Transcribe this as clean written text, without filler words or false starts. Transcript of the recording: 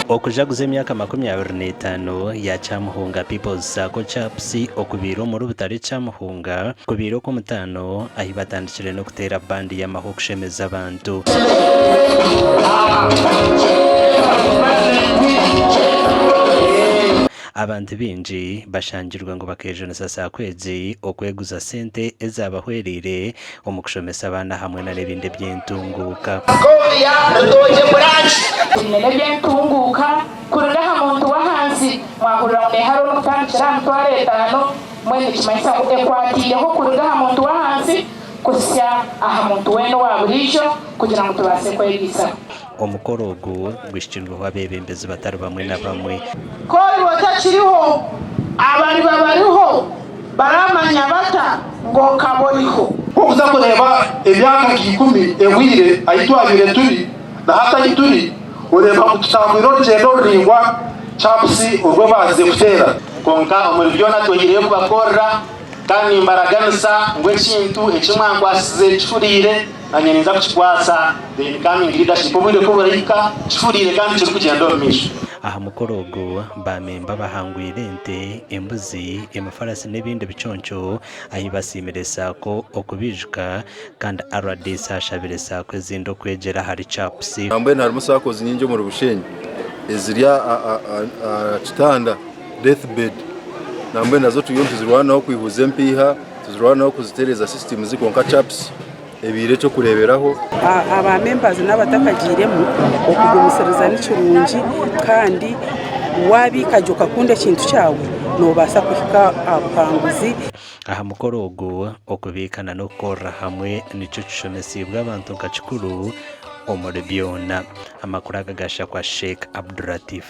okujaguza emyaka 25 ya Kyamuhunga People's Sacco Chaps okubiro muri butare Kyamuhunga kubiro ko mutano ahi batandikire no kutera bandi y'amaho kushemeza abantu. Abantu binji bashangirwa ngo bakejonesa saa kwezi okweguza sente ezabahwerire omukushomesa abana hamwe na nebindi by'entunguka. Kurunda hamuntu wa hansi mwahurira mu haro no kutandikira mutware etano mwene kimaisa ekwatiyeho kurunda hamuntu wa hansi kusya aha muntu weno wa burisho kugira ngo tubase kwegisa. Omukoro ogu gwishikirwa wabebembezi batari bamwe na bamwe ko ibotakiriho abari babariho baramanya bata ngo kaboriho kuza kureba emyaka 10 ewire ayitwabire turi na hata ituri ureba kutambiro gendo ringwa chapsi urwo baze kutera konka omulibyo natogiriye kubakora kandi imbaraganisa ngwe kintu ekimwangu asize kifurire anyeneza kukikwasa the coming leadership obwire kuburika kifurire kandi kiri kugenda omisho. aha mukoro ogu bamemba bahangwire ente embuzi emafarasi n'ebindi biconco ahi basimire sako okubijuka kandi RDC ashabire sako ezindi okwegera hari Chaps. Ambaye harimo sako zinyinjo mu Bushenyi ezirya kitanda deathbed nambaye nazo tuyontu zirwanaho kwihuza empiha tuzirwanaho kuzitereza system zikonka Chaps ebire cyo kureberaho aba members n'abatakagiremo okugumisereza n'ikirungi kandi wabikajoka kunde kintu cyawe no basa kuhika apanguzi. aha mukoro ogu okubikana no korra hamwe nico kishomesibwa abantu nkakikuru omuri byona amakuru agagasha kwa Sheikh Abdulatif.